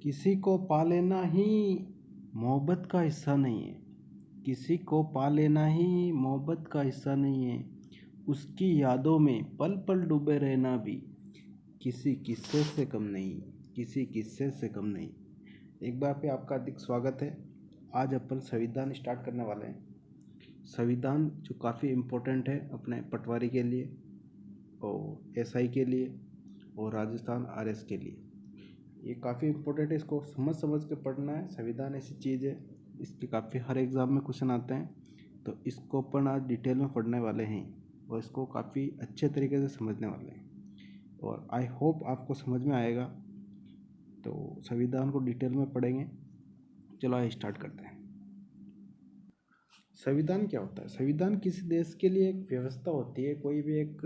किसी को पा लेना ही मोहब्बत का हिस्सा नहीं है। किसी को पा लेना ही मोहब्बत का हिस्सा नहीं है। उसकी यादों में पल पल डूबे रहना भी किसी किस्से से कम नहीं। किसी किस्से से कम नहीं। एक बार फिर आपका हार्दिक स्वागत है। आज अपन संविधान स्टार्ट करने वाले हैं। संविधान जो काफ़ी इम्पोर्टेंट है अपने पटवारी के लिए और एसआई के लिए और राजस्थान आरएस के लिए। ये काफ़ी इम्पोर्टेंट है, इसको समझ समझ के पढ़ना है। संविधान ऐसी चीज़ है, इसके काफ़ी हर एग्ज़ाम में क्वेश्चन आते हैं, तो इसको अपन आज डिटेल में पढ़ने वाले हैं और इसको काफ़ी अच्छे तरीके से समझने वाले हैं और आई होप आपको समझ में आएगा। तो संविधान को डिटेल में पढ़ेंगे। चलो आइए स्टार्ट करते हैं। संविधान क्या होता है? संविधान किसी देश के लिए एक व्यवस्था होती है। कोई भी एक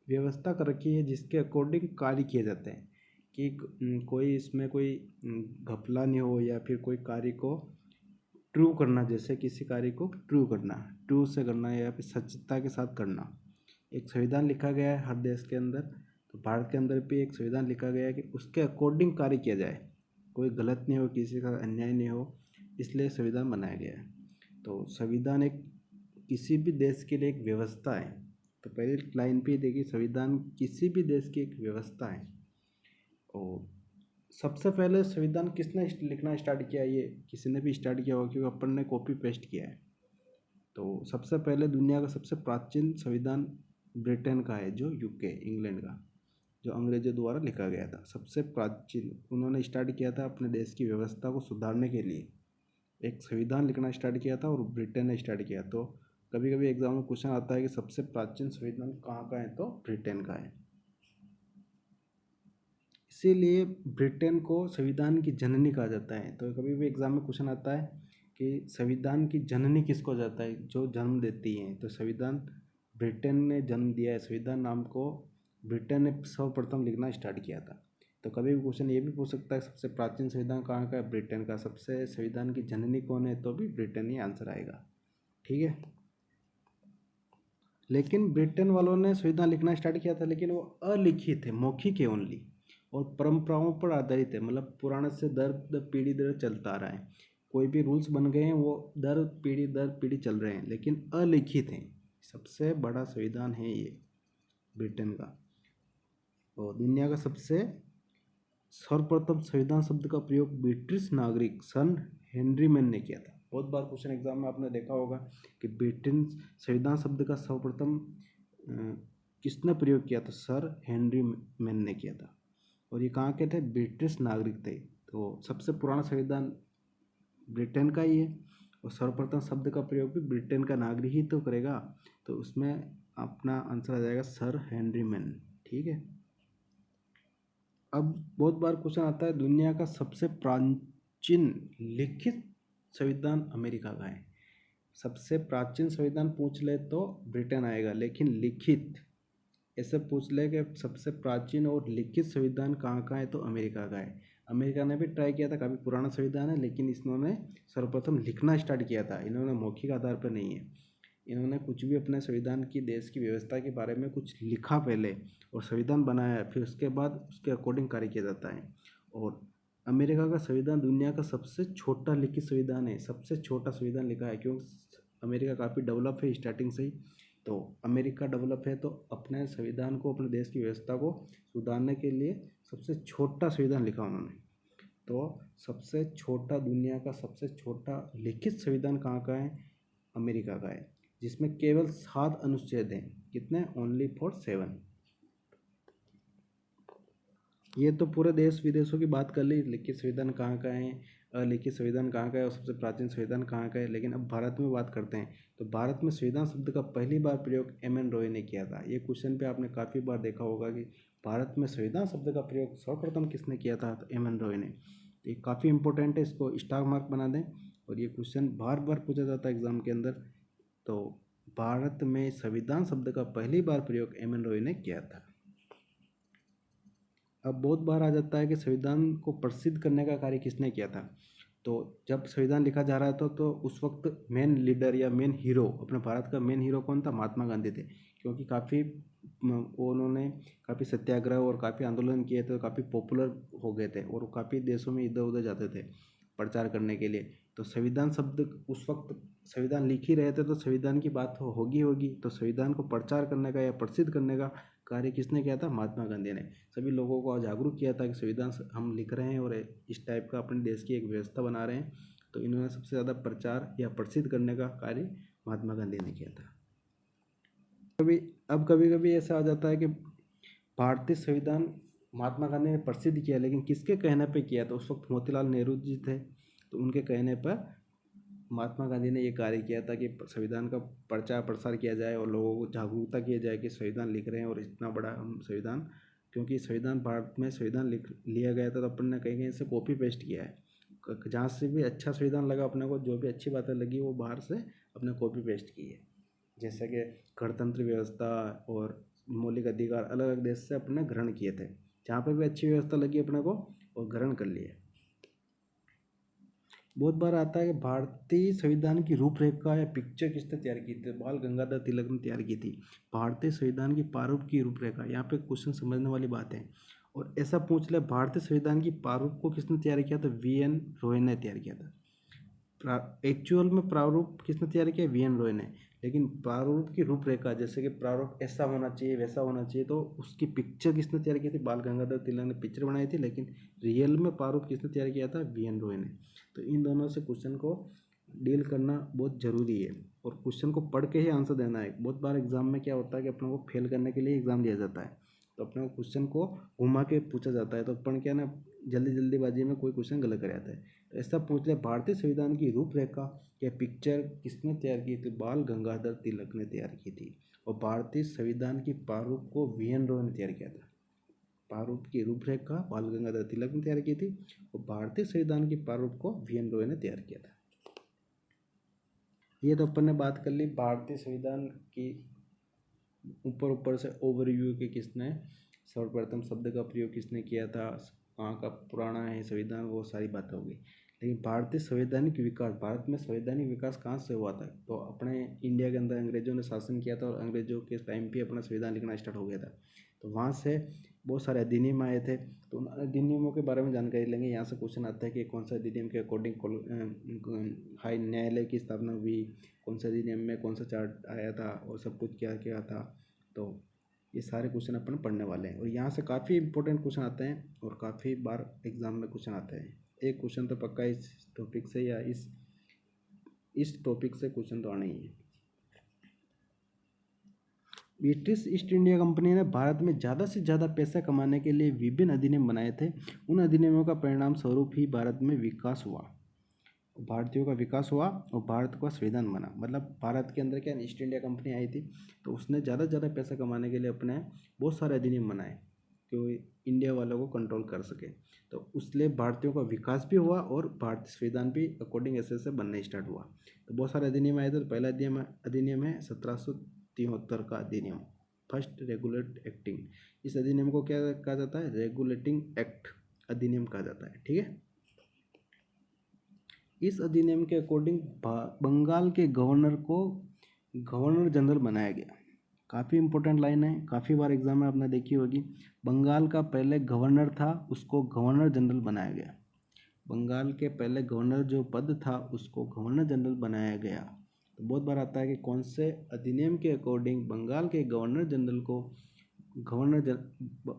व्यवस्था कर रखी है जिसके अकॉर्डिंग कार्य किए जाते हैं कि कोई इसमें कोई घपला नहीं हो या फिर कोई कार्य को ट्रू करना, जैसे किसी कार्य को ट्रू से करना या फिर सच्चता के साथ करना। एक संविधान लिखा गया है हर देश के अंदर, तो भारत के अंदर भी एक संविधान लिखा गया है कि उसके अकॉर्डिंग कार्य किया जाए, कोई गलत नहीं हो, किसी का अन्याय नहीं हो, इसलिए संविधान बनाया गया है। तो संविधान एक किसी भी देश के लिए एक व्यवस्था है। तो पहली लाइन पे देखिए, संविधान किसी भी देश की एक व्यवस्था है। और सबसे पहले संविधान किसने लिखना स्टार्ट किया? ये किसी ने भी स्टार्ट किया होगा क्योंकि अपन ने कॉपी पेस्ट किया है। तो सबसे पहले दुनिया का सबसे प्राचीन संविधान ब्रिटेन का है, जो यूके इंग्लैंड का, जो अंग्रेजों द्वारा लिखा गया था। सबसे प्राचीन उन्होंने स्टार्ट किया था अपने देश की व्यवस्था को सुधारने के लिए, एक संविधान लिखना स्टार्ट किया था और ब्रिटेन ने स्टार्ट किया। तो कभी कभी एग्जाम में क्वेश्चन आता है कि सबसे प्राचीन संविधान कहाँ का है, तो ब्रिटेन का है। इसीलिए ब्रिटेन को संविधान की जननी कहा जाता है। तो कभी भी एग्जाम में क्वेश्चन आता है कि संविधान की जननी किसको जाता है, जो जन्म देती है। तो संविधान ब्रिटेन ने जन्म दिया है। संविधान नाम को ब्रिटेन ने सर्वप्रथम लिखना स्टार्ट किया था। तो कभी भी क्वेश्चन ये भी पूछ सकता है सबसे प्राचीन संविधान कहाँ का है, ब्रिटेन का। सबसे संविधान की जननी कौन है, तो भी ब्रिटेन ही आंसर आएगा। ठीक है। लेकिन ब्रिटेन वालों ने संविधान लिखना स्टार्ट किया था, लेकिन वो अलिखित है, मौखिक है ओनली, और परंपराओं पर आधारित है। मतलब पुराने से दर पीढ़ी दर चलता आ रहा है। कोई भी रूल्स बन गए हैं वो दर पीढ़ी चल रहे हैं, लेकिन अलिखित हैं। सबसे बड़ा संविधान है ये ब्रिटेन का। और दुनिया का सबसे सर्वप्रथम संविधान शब्द का प्रयोग ब्रिटिश नागरिक सन हेनरी मैन ने किया था। बहुत बार क्वेश्चन एग्जाम में आपने देखा होगा कि ब्रिटेन संविधान शब्द का सर्वप्रथम किसने प्रयोग किया था? सर हेनरी मैन ने किया था। और ये कहाँ के थे? ब्रिटिश नागरिक थे। तो सबसे पुराना संविधान ब्रिटेन का ही है और सर्वप्रथम शब्द का प्रयोग भी ब्रिटेन का नागरिक ही तो करेगा। तो उसमें अपना आंसर आ जाएगा सर हेनरी मैन। ठीक है। अब बहुत बार क्वेश्चन आता है दुनिया का सबसे प्राचीन लिखित संविधान अमेरिका का है। सबसे प्राचीन संविधान पूछ ले तो ब्रिटेन आएगा, लेकिन लिखित ऐसे पूछ ले कि सबसे प्राचीन और लिखित संविधान कहाँ का है, तो अमेरिका का है। अमेरिका ने भी ट्राई किया था, काफ़ी पुराना संविधान है, लेकिन इन्होंने सर्वप्रथम लिखना स्टार्ट किया था। इन्होंने मौखिक आधार पर नहीं है, इन्होंने कुछ भी अपने संविधान की देश की व्यवस्था के बारे में कुछ लिखा पहले और संविधान बनाया, फिर उसके बाद उसके अकॉर्डिंग कार्य किया जाता है। और अमेरिका का संविधान दुनिया का सबसे छोटा लिखित संविधान है। सबसे छोटा संविधान लिखा है क्योंकि अमेरिका काफ़ी डेवलप है स्टार्टिंग से ही। तो अमेरिका डेवलप है तो अपने संविधान को, अपने देश की व्यवस्था को सुधारने के लिए सबसे छोटा संविधान लिखा उन्होंने। तो सबसे छोटा, दुनिया का सबसे छोटा लिखित संविधान कहाँ का है? अमेरिका का है, जिसमें केवल 7 अनुच्छेद हैं। कितने? Only for 7। ये तो पूरे देश विदेशों की बात कर ली, लिखित संविधान कहाँ का है, अलिखित संविधान कहाँ का है और सबसे प्राचीन संविधान कहाँ का है। लेकिन अब भारत में बात करते हैं। तो भारत में संविधान शब्द का पहली बार प्रयोग एम.एन. रॉय ने किया था। ये क्वेश्चन पे आपने काफ़ी बार देखा होगा कि भारत में संविधान शब्द का प्रयोग सर्वप्रथम किसने किया था? तो एम.एन. रॉय ने। तो ये काफ़ी इंपॉर्टेंट है, इसको स्टार मार्क बना दें। और ये क्वेश्चन बार बार पूछा जाता है एग्जाम के अंदर। तो भारत में संविधान शब्द का पहली बार प्रयोग एम.एन. रॉय ने किया था। अब बहुत बार आ जाता है कि संविधान को प्रसिद्ध करने का कार्य किसने किया था? तो जब संविधान लिखा जा रहा था तो उस वक्त मेन लीडर या मेन हीरो, अपने भारत का मेन हीरो कौन था? महात्मा गांधी थे। क्योंकि काफ़ी उन्होंने काफ़ी सत्याग्रह और काफ़ी आंदोलन किए थे, काफ़ी पॉपुलर हो गए थे और काफ़ी देशों में इधर उधर जाते थे प्रचार करने के लिए। तो संविधान शब्द उस वक्त संविधान लिख ही रहे थे तो संविधान की बात होगी होगी। तो संविधान को प्रचार करने का या प्रसिद्ध करने का कार्य किसने किया था? महात्मा गांधी ने। सभी लोगों को जागरूक किया था कि संविधान हम लिख रहे हैं और इस टाइप का अपने देश की एक व्यवस्था बना रहे हैं। तो इन्होंने सबसे ज़्यादा प्रचार या प्रसिद्ध करने का कार्य महात्मा गांधी ने किया था। कभी कभी ऐसा आ जाता है कि भारतीय संविधान महात्मा गांधी ने प्रसिद्ध किया, लेकिन किसके कहने पे किया? तो उस वक्त मोतीलाल नेहरू जी थे, तो उनके कहने पर महात्मा गांधी ने ये कार्य किया था कि संविधान का प्रचार प्रसार किया जाए और लोगों को जागरूकता किया जाए कि संविधान लिख रहे हैं और इतना बड़ा हम संविधान, क्योंकि संविधान भारत में संविधान लिख लिया गया था तो अपन ने कहीं कहीं से कॉपी पेस्ट किया है। जहाँ से भी अच्छा संविधान लगा अपने को, जो भी अच्छी बातें लगी वो बाहर से अपने कॉपी पेस्ट की है। जैसे कि गणतंत्र व्यवस्था और मौलिक अधिकार अलग अलग देश से अपने ग्रहण किए थे, जहाँ पे भी अच्छी व्यवस्था लगी अपने को और ग्रहण कर लिए। बहुत बार आता है कि भारतीय संविधान की रूपरेखा या पिक्चर किसने तैयार की थी? बाल गंगाधर तिलक ने तैयार की थी भारतीय संविधान की प्रारूप की रूपरेखा। यहाँ पे क्वेश्चन समझने वाली बात है। और ऐसा पूछ ले, भारतीय संविधान की प्रारूप को किसने तैयार किया? तो वी.एन. रॉय ने तैयार किया था। एक्चुअल में प्रारूप किसने तैयार किया? वी.एन. रॉय ने। लेकिन प्रारूप की रूपरेखा, जैसे कि प्रारूप ऐसा होना चाहिए वैसा होना चाहिए, तो उसकी पिक्चर किसने तैयार की थी? बाल गंगाधर तिलक ने पिक्चर बनाई थी, लेकिन रियल में प्रारूप किसने तैयार किया था? वी.एन. रॉय ने। तो इन दोनों से क्वेश्चन को डील करना बहुत ज़रूरी है और क्वेश्चन को पढ़ के ही आंसर देना है। बहुत बार एग्जाम में क्या होता है कि अपने को फेल करने के लिए एग्जाम लिया जाता है, तो अपने को क्वेश्चन को घुमा के पूछा जाता है, तो अपन क्या ना जल्दीबाजी में कोई क्वेश्चन गलत कर जाता है। तो ऐसा पूछ ले, भारतीय संविधान की रूपरेखा या पिक्चर किसने तैयार की थी? बाल गंगाधर तिलक ने तैयार की थी। और भारतीय संविधान की प्रारूप को वी.एन. रॉय ने तैयार किया था। प्रारूप की रूपरेखा बाल गंगाधर तिलक ने तैयार की थी और भारतीय संविधान की प्रारूप को वी.एन. रॉय ने तैयार किया था। ये तो अपन ने बात कर ली भारतीय संविधान की ऊपर से ओवरव्यू के, किसने सर्वप्रथम शब्द का प्रयोग किसने किया था, कहाँ का पुराना है संविधान, वो सारी बातें होगी। लेकिन भारतीय संवैधानिक विकास, भारत में संवैधानिक विकास कहाँ से हुआ था? तो अपने इंडिया के अंदर अंग्रेजों ने शासन किया था और अंग्रेजों के टाइम पे अपना संविधान लिखना स्टार्ट हो गया था। तो वहाँ से बहुत सारे अधिनियम आए थे, तो उन अधिनियमों के बारे में जानकारी लेंगे। यहाँ से क्वेश्चन आता है कि कौन सा अधिनियम के अकॉर्डिंग हाई न्यायालय की स्थापना हुई, कौन सा अधिनियम में कौन सा चार्ट आया था और सब कुछ क्या क्या था। तो ये सारे क्वेश्चन अपन पढ़ने वाले हैं और यहाँ से काफ़ी इंपॉर्टेंट क्वेश्चन आते हैं और काफ़ी बार एग्जाम में क्वेश्चन आते हैं। एक क्वेश्चन तो पक्का इस टॉपिक से या इस टॉपिक से क्वेश्चन तो आना ही है। ब्रिटिश ईस्ट इंडिया कंपनी ने भारत में ज़्यादा से ज़्यादा पैसा कमाने के लिए विभिन्न अधिनियम बनाए थे। उन अधिनियमों का परिणाम स्वरूप ही भारत में विकास हुआ, भारतीयों का विकास हुआ और भारत का संविधान बना। मतलब भारत के अंदर क्या ईस्ट इंडिया कंपनी आई थी, तो उसने ज़्यादा से ज़्यादा पैसा कमाने के लिए अपने बहुत सारे अधिनियम बनाए कि इंडिया वालों को कंट्रोल कर सके। तो उसलिए भारतीयों का विकास भी हुआ और भारतीय संविधान भी अकॉर्डिंग ऐसे ऐसे बनने स्टार्ट हुआ। तो बहुत सारे अधिनियम आए थे। तो पहला अधिनियम है 1773 का अधिनियम, फर्स्ट रेगुलेट एक्टिंग। इस अधिनियम को क्या कहा जाता है? रेगुलेटिंग एक्ट अधिनियम कहा जाता है। ठीक है। इस अधिनियम के अकॉर्डिंग बंगाल के गवर्नर को गवर्नर जनरल बनाया गया। काफ़ी इंपॉर्टेंट लाइन है, काफ़ी बार एग्जाम में आपने देखी होगी। बंगाल का पहले गवर्नर था, उसको गवर्नर जनरल बनाया गया। बंगाल के पहले गवर्नर जो पद था उसको गवर्नर जनरल बनाया गया। तो बहुत बार आता है कि कौन से अधिनियम के अकॉर्डिंग बंगाल के गवर्नर जनरल को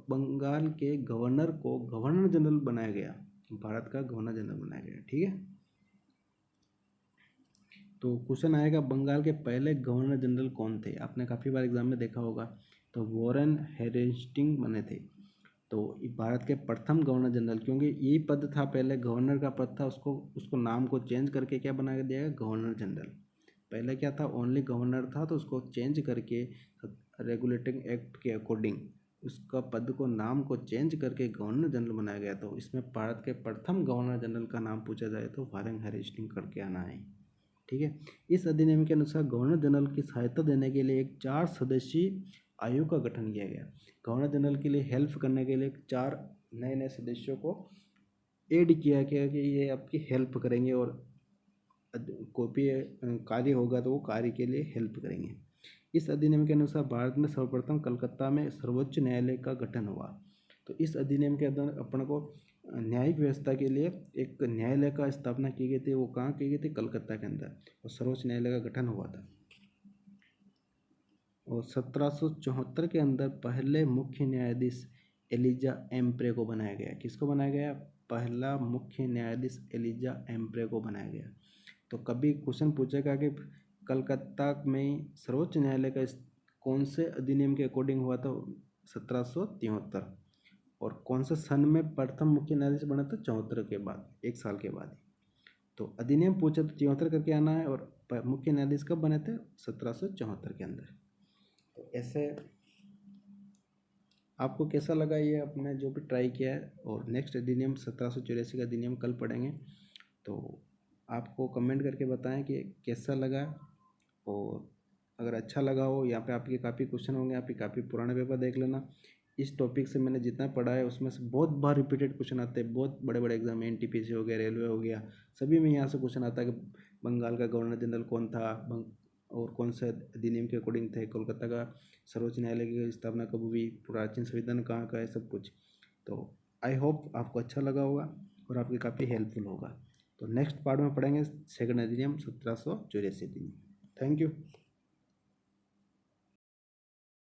बंगाल के गवर्नर को गवर्नर जनरल बनाया गया, भारत का गवर्नर जनरल बनाया गया। ठीक है। तो क्वेश्चन आएगा बंगाल के पहले गवर्नर जनरल कौन थे? आपने काफ़ी बार एग्जाम में देखा होगा। तो वॉरेन हेस्टिंग्स बने थे। तो भारत के प्रथम गवर्नर जनरल, क्योंकि यही पद था पहले, गवर्नर का पद था, उसको नाम को चेंज करके क्या बना दिया गया? Governor general. पहले क्या था? ओनली गवर्नर था, तो उसको चेंज करके रेगुलेटिंग एक्ट के अकॉर्डिंग उसका पद को नाम को चेंज करके गवर्नर जनरल बनाया गया। तो इसमें भारत के प्रथम गवर्नर जनरल का नाम पूछा जाए तो वॉरेन हेस्टिंग्स करके आना है। ठीक है। इस अधिनियम के अनुसार गवर्नर जनरल की सहायता देने के लिए एक 4 सदस्यीय आयोग का गठन किया गया। गवर्नर जनरल के लिए हेल्प करने के लिए 4 नए सदस्यों को ऐड किया गया कि ये आपकी हेल्प करेंगे और कोई भी कार्य होगा तो वो कार्य के लिए हेल्प करेंगे। इस अधिनियम के अनुसार भारत में सर्वप्रथम कलकत्ता में सर्वोच्च न्यायालय का गठन हुआ। तो इस अधिनियम के अंदर अपन को न्यायिक व्यवस्था के लिए एक न्यायालय का स्थापना की गई थी। वो कहाँ की गई थी? कलकत्ता के अंदर, और सर्वोच्च न्यायालय का गठन हुआ था। और 1774 के अंदर पहले मुख्य न्यायाधीश एलिजा एम्प्रे को बनाया गया। किसको बनाया गया? पहला मुख्य न्यायाधीश एलिजा एम्प्रे को बनाया गया। तो कभी क्वेश्चन पूछेगा कि कलकत्ता में सर्वोच्च न्यायालय का कौन से अधिनियम के अकॉर्डिंग हुआ था? 1773। और कौन से सन में प्रथम मुख्य न्यायाधीश बना था? 74 के बाद, 1 साल के बाद। तो अधिनियम पूछे तो 74 करके आना है, और मुख्य न्यायाधीश कब बने थे? 1774 के अंदर। तो ऐसे आपको कैसा लगा ये आपने जो भी ट्राई किया है? और नेक्स्ट अधिनियम 1784 का अधिनियम कल पढ़ेंगे। तो आपको कमेंट करके बताएं कि कैसा लगा। और अगर अच्छा लगा हो, यहाँ पे आपके काफ़ी क्वेश्चन होंगे, आपके काफ़ी पुराने पेपर देख लेना। इस टॉपिक से मैंने जितना पढ़ा है उसमें से बहुत बार रिपीटेड क्वेश्चन आते हैं। बहुत बड़े बड़े एग्जाम, एनटीपीसी हो गया, रेलवे हो गया, सभी में यहाँ से क्वेश्चन आता है कि बंगाल का गवर्नर जनरल कौन था, और कौन से अधिनियम के अकॉर्डिंग थे, कोलकाता का सर्वोच्च न्यायालय की स्थापना कब हुई, प्राचीन संविधान कहाँ का है, सब कुछ। तो आई होप आपको अच्छा लगा होगा और आपकी काफ़ी हेल्पफुल होगा। तो नेक्स्ट पार्ट में पढ़ेंगे सेकंड अधिनियम 1784 अधिनियम। Thank you.